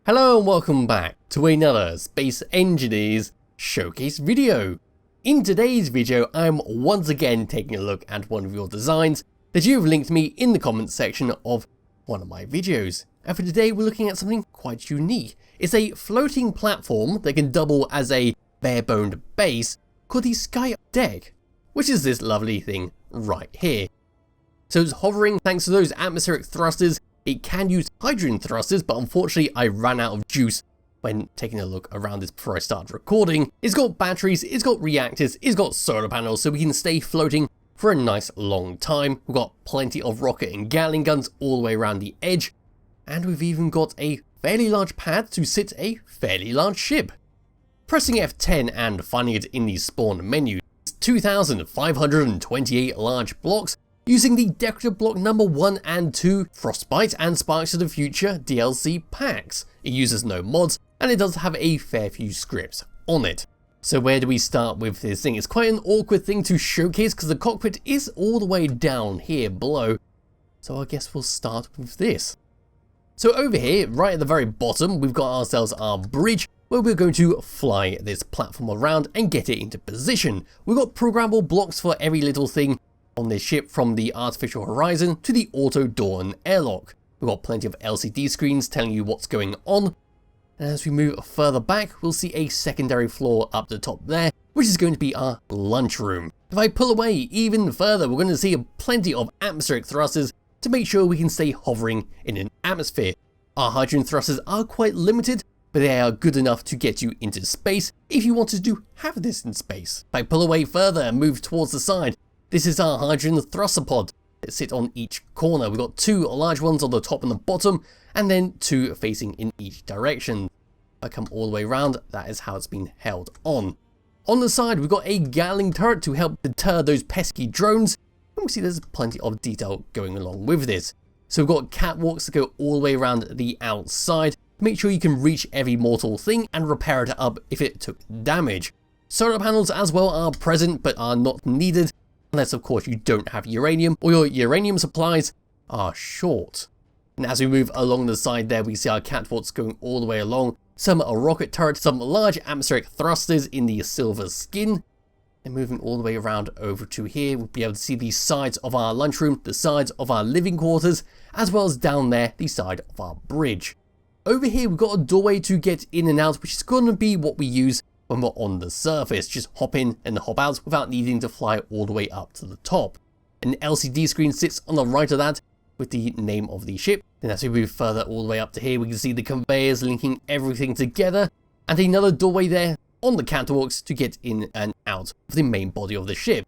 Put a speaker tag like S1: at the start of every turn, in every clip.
S1: Hello and welcome back to another Space Engineers showcase video. In today's video, I'm once again taking a look at one of your designs that you've linked me in the comments section of one of my videos. And for today, we're looking at something quite unique. It's a floating platform that can double as a bare-boned base called the SkEYE Deck, which is this lovely thing right here. So it's hovering thanks to those atmospheric thrusters. It can use hydrogen thrusters, but unfortunately I ran out of juice when taking a look around this before I started recording. It's got batteries, it's got reactors, it's got solar panels, so we can stay floating for a nice long time. We've got plenty of rocket and gatling guns all the way around the edge, and we've even got a fairly large pad to sit a fairly large ship. Pressing F10 and finding it in the spawn menu, it's 2,528 large blocks, using the decorative block number 1 and 2 Frostbite and Sparks of the Future DLC packs. It uses no mods, and it does have a fair few scripts on it. So where do we start with this thing? It's quite an awkward thing to showcase because the cockpit is all the way down here below. So I guess we'll start with this. So over here, right at the very bottom, we've got ourselves our bridge where we're going to fly this platform around and get it into position. We've got programmable blocks for every little thing on this ship, from the artificial horizon to the auto door and airlock. We've got plenty of LCD screens telling you what's going on. And as we move further back, we'll see a secondary floor up the top there, which is going to be our lunchroom. If I pull away even further, we're going to see plenty of atmospheric thrusters to make sure we can stay hovering in an atmosphere. Our hydrogen thrusters are quite limited, but they are good enough to get you into space if you wanted to have this in space. If I pull away further and move towards the side, this is our hydrogen thruster pod that sit on each corner. We've got 2 large ones on the top and the bottom, and then 2 facing in each direction. If I come all the way around, that is how it's been held on. On the side, we've got a gatling turret to help deter those pesky drones, and we see there's plenty of detail going along with this. So we've got catwalks that go all the way around the outside to make sure you can reach every mortal thing and repair it up if it took damage. Solar panels as well are present but are not needed, unless of course you don't have uranium or your uranium supplies are short. And as we move along the side there, we see our catwalks going all the way along. Some are rocket turrets, some large atmospheric thrusters in the silver skin. And moving all the way around over to here, we'll be able to see the sides of our lunchroom, the sides of our living quarters, as well as down there, the side of our bridge. Over here, we've got a doorway to get in and out, which is going to be what we use when we're on the surface. Just hop in and hop out without needing to fly all the way up to the top. An LCD screen sits on the right of that with the name of the ship. Then as we move further all the way up to here, we can see the conveyors linking everything together, and another doorway there on the catwalks to get in and out of the main body of the ship.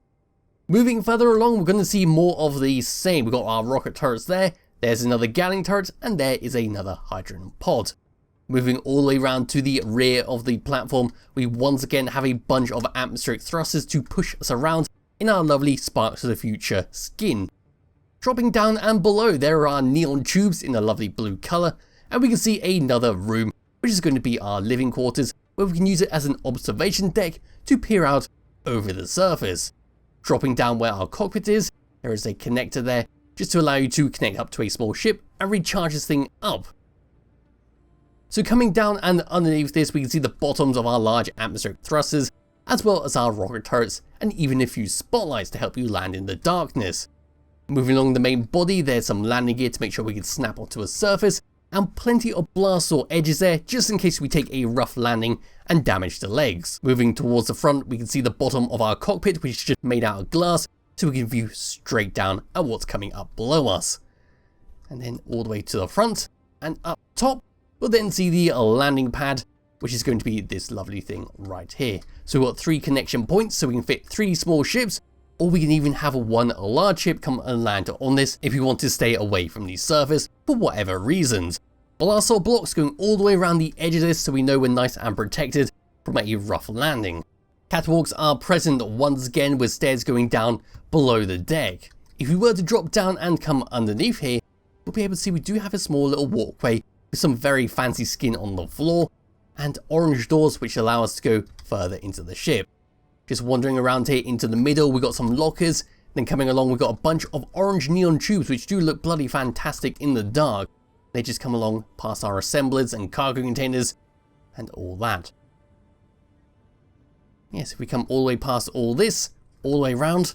S1: Moving further along, we're going to see more of the same. We've got our rocket turrets there, there's another gatling turret, and there is another hydrogen pod. Moving all the way around to the rear of the platform, we once again have a bunch of atmospheric thrusters to push us around in our lovely Sparks of the Future skin. Dropping down and below, there are neon tubes in a lovely blue colour, and we can see another room, which is going to be our living quarters, where we can use it as an observation deck to peer out over the surface. Dropping down where our cockpit is, there is a connector there, just to allow you to connect up to a small ship and recharge this thing up. So coming down and underneath this, we can see the bottoms of our large atmospheric thrusters, as well as our rocket turrets, and even a few spotlights to help you land in the darkness. Moving along the main body, there's some landing gear to make sure we can snap onto a surface, and plenty of blast door edges there, just in case we take a rough landing and damage the legs. Moving towards the front, we can see the bottom of our cockpit, which is just made out of glass, so we can view straight down at what's coming up below us. And then all the way to the front, and up top, we'll then see the landing pad, which is going to be this lovely thing right here. So we've got 3 connection points, so we can fit 3 small ships, or we can even have 1 large ship come and land on this if we want to stay away from the surface for whatever reasons. Blast door blocks going all the way around the edge of this, so we know we're nice and protected from a rough landing. Catwalks are present once again with stairs going down below the deck. If we were to drop down and come underneath here, we'll be able to see we do have a small little walkway with some very fancy skin on the floor, and orange doors which allow us to go further into the ship. Just wandering around here into the middle, we've got some lockers, then coming along we've got a bunch of orange neon tubes which do look bloody fantastic in the dark. They just come along past our assemblers and cargo containers and all that. Yes, if we come all the way past all this, all the way around,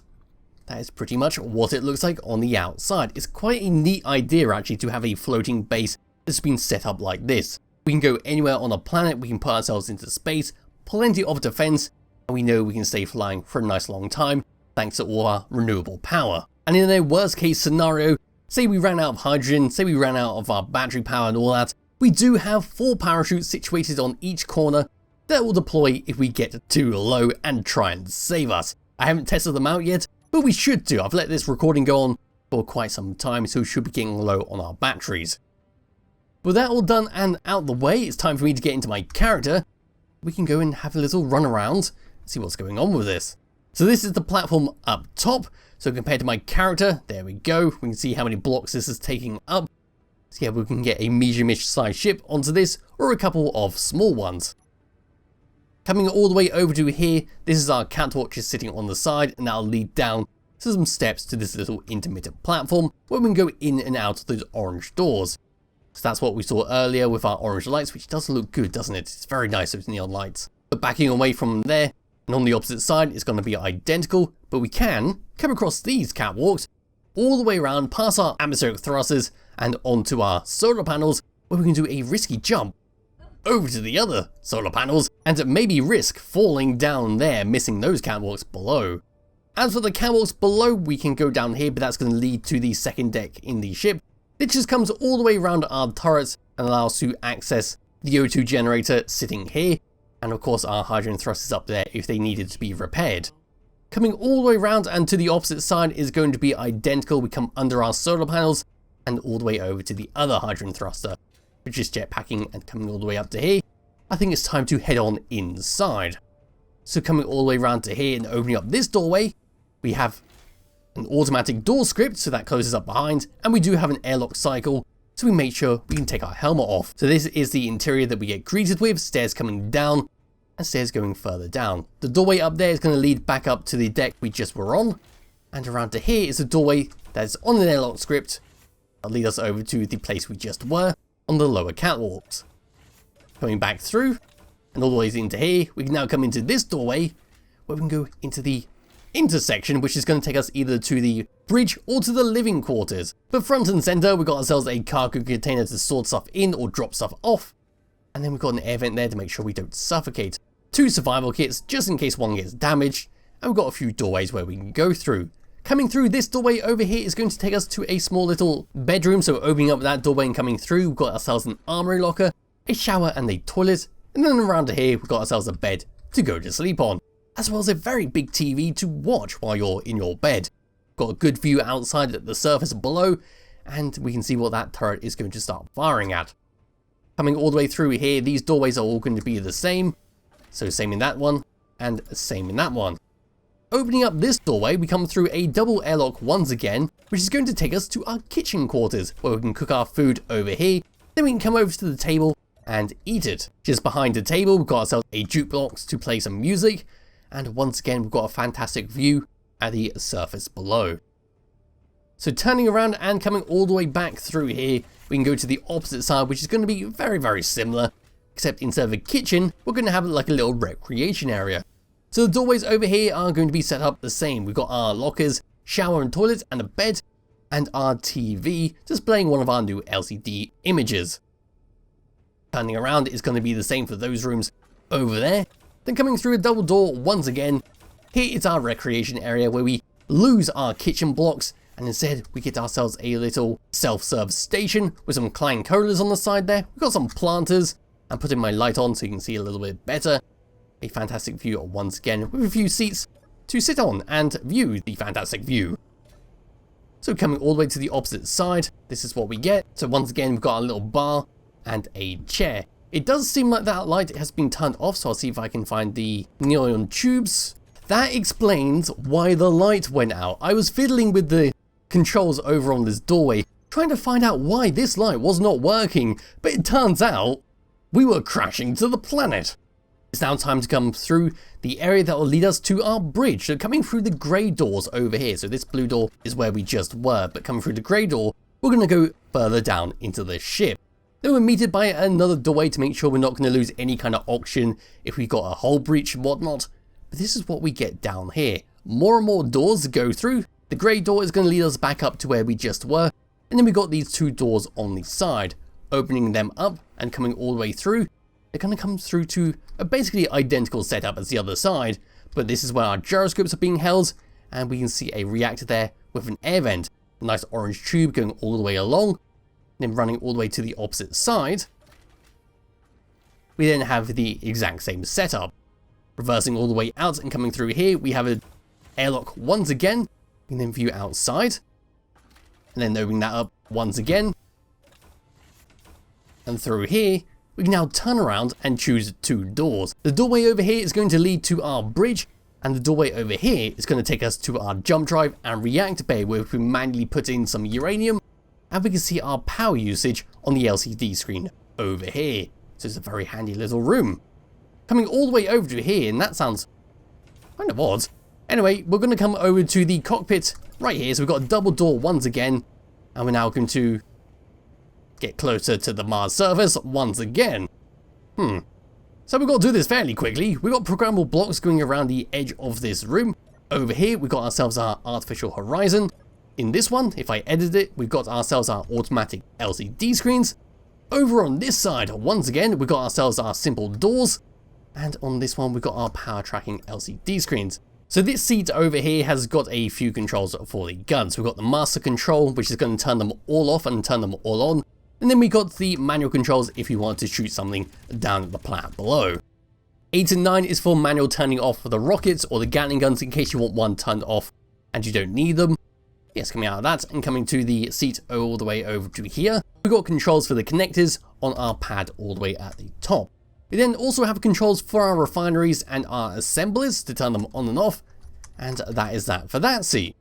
S1: that is pretty much what it looks like on the outside. It's quite a neat idea actually to have a floating base that's been set up like this. We can go anywhere on a planet, we can put ourselves into space, plenty of defense, and we know we can stay flying for a nice long time thanks to all our renewable power. And in a worst case scenario, say we ran out of hydrogen, say we ran out of our battery power and all that, we do have 4 parachutes situated on each corner that will deploy if we get too low and try and save us. I haven't tested them out yet, but we should do. I've let this recording go on for quite some time, so we should be getting low on our batteries. With that all done and out the way, it's time for me to get into my character. We can go and have a little run around, see what's going on with this. So this is the platform up top. So compared to my character, there we go. We can see how many blocks this is taking up. So yeah, we can get a medium-ish sized ship onto this, or a couple of small ones. Coming all the way over to here, this is our catwalk just sitting on the side, and that'll lead down to some steps to this little intermittent platform where we can go in and out of those orange doors. So that's what we saw earlier with our orange lights, which does look good, doesn't it? It's very nice, those neon lights. But backing away from there, and on the opposite side, it's going to be identical, but we can come across these catwalks all the way around past our atmospheric thrusters and onto our solar panels, where we can do a risky jump over to the other solar panels and maybe risk falling down there, missing those catwalks below. As for the catwalks below, we can go down here, but that's going to lead to the second deck in the ship. It just comes all the way around our turrets and allows us to access the O2 generator sitting here, and of course our hydrogen thrusters up there if they needed to be repaired. Coming all the way around and to the opposite side is going to be identical. We come under our solar panels and all the way over to the other hydrogen thruster, which is jetpacking and coming all the way up to here. I think it's time to head on inside. So coming all the way around to here and opening up this doorway, we have an automatic door script, so that closes up behind, and we do have an airlock cycle, so we make sure we can take our helmet off. So this is the interior that we get greeted with, stairs coming down and stairs going further down. The doorway up there is going to lead back up to the deck we just were on, and around to here is a doorway that's on an airlock script that'll lead us over to the place we just were on the lower catwalks. Coming back through and all the way into here, we can now come into this doorway where we can go into the intersection, which is going to take us either to the bridge or to the living quarters. But front and center, we've got ourselves a cargo container to store stuff in or drop stuff off, and then we've got an air vent there to make sure we don't suffocate. 2 survival kits just in case one gets damaged, and we've got a few doorways where we can go through. Coming through this doorway over here is going to take us to a small little bedroom, so opening up that doorway and coming through, we've got ourselves an armory locker, a shower and a toilet, and then around here we've got ourselves a bed to go to sleep on, as well as a very big TV to watch while you're in your bed. Got a good view outside at the surface below, and we can see what that turret is going to start firing at. Coming all the way through here, these doorways are all going to be the same, so same in that one, and same in that one. Opening up this doorway, we come through a double airlock once again, which is going to take us to our kitchen quarters, where we can cook our food over here, then we can come over to the table and eat it. Just behind the table, we've got ourselves a jukebox to play some music, and once again we've got a fantastic view at the surface below. So turning around and coming all the way back through here, we can go to the opposite side, which is going to be very similar, except instead of a kitchen, we're going to have like a little recreation area. So the doorways over here are going to be set up the same. We've got our lockers, shower and toilet, and a bed, and our TV displaying one of our new LCD images. Turning around is going to be the same for those rooms over there. Then coming through a double door once again, here is our recreation area where we lose our kitchen blocks and instead we get ourselves a little self-serve station with some Klein colas on the side there. We've got some planters and putting my light on so you can see a little bit better. A fantastic view once again with a few seats to sit on and view the fantastic view. So coming all the way to the opposite side, this is what we get. So once again we've got a little bar and a chair. It does seem like that light has been turned off, so I'll see if I can find the neon tubes. That explains why the light went out. I was fiddling with the controls over on this doorway, trying to find out why this light was not working, but it turns out we were crashing to the planet. It's now time to come through the area that will lead us to our bridge. So coming through the grey doors over here, so this blue door is where we just were, but coming through the grey door, we're going to go further down into the ship. Then we're meted by another doorway to make sure we're not going to lose any kind of oxygen if we've got a hull breach and whatnot. But this is what we get down here. More and more doors to go through. The grey door is going to lead us back up to where we just were. And then we got these two doors on the side. Opening them up and coming all the way through. They're going to come through to a basically identical setup as the other side. But this is where our gyroscopes are being held. And we can see a reactor there with an air vent. A nice orange tube going all the way along. Then running all the way to the opposite side. We then have the exact same setup. Reversing all the way out and coming through here, we have an airlock once again. We can then view outside. And then opening that up once again. And through here, we can now turn around and choose two doors. The doorway over here is going to lead to our bridge. And the doorway over here is going to take us to our jump drive and reactor bay, where we manually put in some uranium. And we can see our power usage on the LCD screen over here. So it's a very handy little room. Coming all the way over to here, and that sounds kind of odd. Anyway, we're going to come over to the cockpit right here. So we've got a double door once again. And we're now going to get closer to the Mars surface once again. So we've got to do this fairly quickly. We've got programmable blocks going around the edge of this room. Over here, we've got ourselves our artificial horizon. In this one, if I edit it, we've got ourselves our automatic LCD screens. Over on this side, once again, we've got ourselves our simple doors. And on this one, we've got our power tracking LCD screens. So this seat over here has got a few controls for the guns. We've got the master control, which is going to turn them all off and turn them all on. And then we got the manual controls if you want to shoot something down at the plat below. 8 and 9 is for manual turning off the rockets or the gatling guns in case you want one turned off and you don't need them. Yes, coming out of that and coming to the seat all the way over to here. We've got controls for the connectors on our pad all the way at the top. We then also have controls for our refineries and our assemblers to turn them on and off. And that is that for that seat.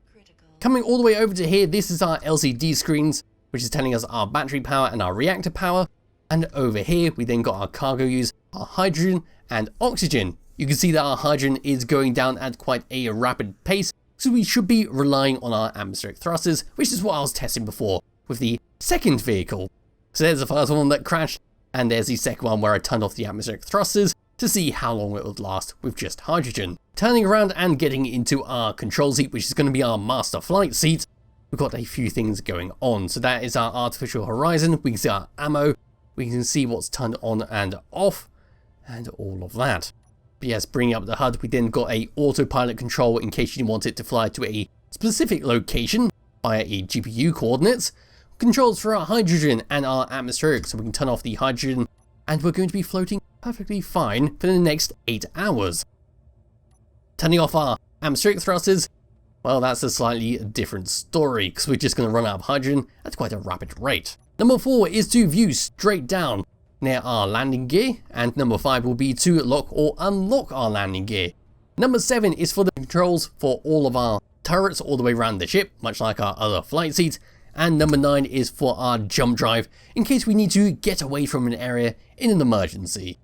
S1: Coming all the way over to here, this is our LCD screens, which is telling us our battery power and our reactor power. And over here, we then got our cargo use, our hydrogen and oxygen. You can see that our hydrogen is going down at quite a rapid pace. So we should be relying on our atmospheric thrusters, which is what I was testing before with the second vehicle. So there's the first one that crashed, and there's the second one where I turned off the atmospheric thrusters to see how long it would last with just hydrogen. Turning around and getting into our control seat, which is going to be our master flight seat, we've got a few things going on. So that is our artificial horizon, we can see our ammo, we can see what's turned on and off, and all of that. But yes, bringing up the HUD, we then got a autopilot control in case you want it to fly to a specific location via a GPU coordinates. Controls for our hydrogen and our atmospheric, so we can turn off the hydrogen, and we're going to be floating perfectly fine for the next 8 hours. Turning off our atmospheric thrusters, well, that's a slightly different story, because we're just going to run out of hydrogen at quite a rapid rate. Number 4 is to view straight down near our landing gear, and number 5 will be to lock or unlock our landing gear. Number 7 is for the controls for all of our turrets all the way around the ship, much like our other flight seat, and number 9 is for our jump drive in case we need to get away from an area in an emergency.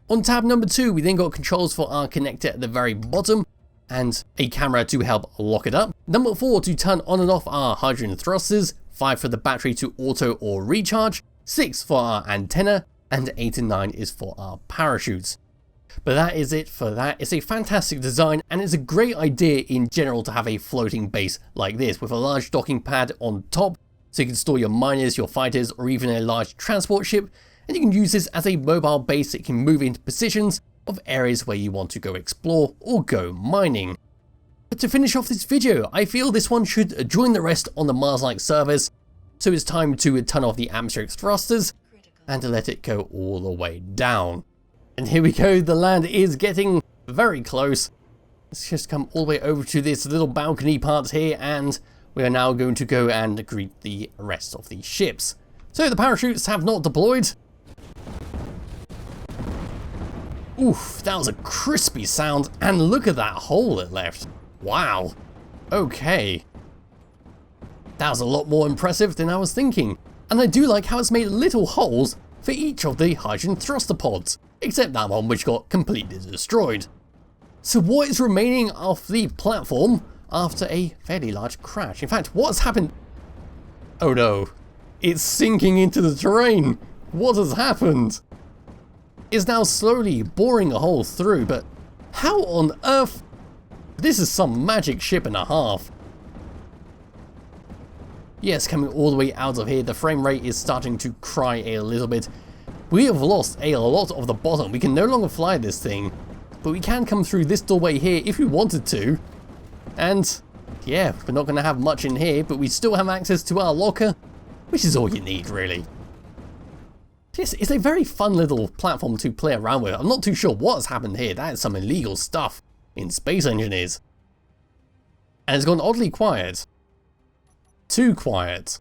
S1: On tab number 2, we then got controls for our connector at the very bottom and a camera to help lock it up. Number 4 to turn on and off our hydrogen thrusters, 5 for the battery to auto or recharge, 6 for our antenna, and 8 and 9 is for our parachutes. But that is it for that. It's a fantastic design, and it's a great idea in general to have a floating base like this with a large docking pad on top, so you can store your miners, your fighters, or even a large transport ship, and you can use this as a mobile base that can move into positions of areas where you want to go explore or go mining. But to finish off this video, I feel this one should join the rest on the Mars-like service, so it's time to turn off the atmospheric thrusters and to let it go all the way down. And here we go, the land is getting very close. Let's just come all the way over to this little balcony part here, and we are now going to go and greet the rest of the ships. So the parachutes have not deployed. Oof, that was a crispy sound, and look at that hole it left. Wow. Okay. That was a lot more impressive than I was thinking. And I do like how it's made little holes for each of the hydrogen thruster pods, except that one which got completely destroyed. So what is remaining of the platform after a fairly large crash? In fact, what's happened? Oh no, it's sinking into the terrain. What has happened? It's now slowly boring a hole through, but how on earth? This is some magic ship and a half. Yes, coming all the way out of here, the frame rate is starting to cry a little bit. We have lost a lot of the bottom. We can no longer fly this thing, but we can come through this doorway here if we wanted to. And yeah, we're not going to have much in here, but we still have access to our locker, which is all you need, really. Yes, it's a very fun little platform to play around with. I'm not too sure what has happened here. That is some illegal stuff in Space Engineers. And it's gone oddly quiet. Too quiet.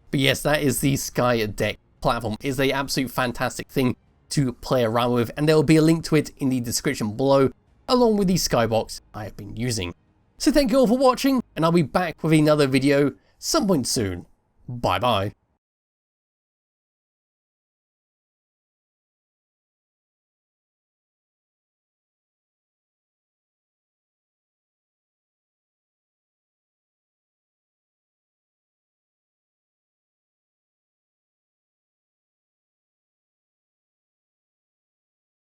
S1: But yes, that is the SkEYE Deck platform. It's an absolute fantastic thing to play around with, and there will be a link to it in the description below, along with the Skybox I have been using. So thank you all for watching, and I'll be back with another video some point soon. Bye bye.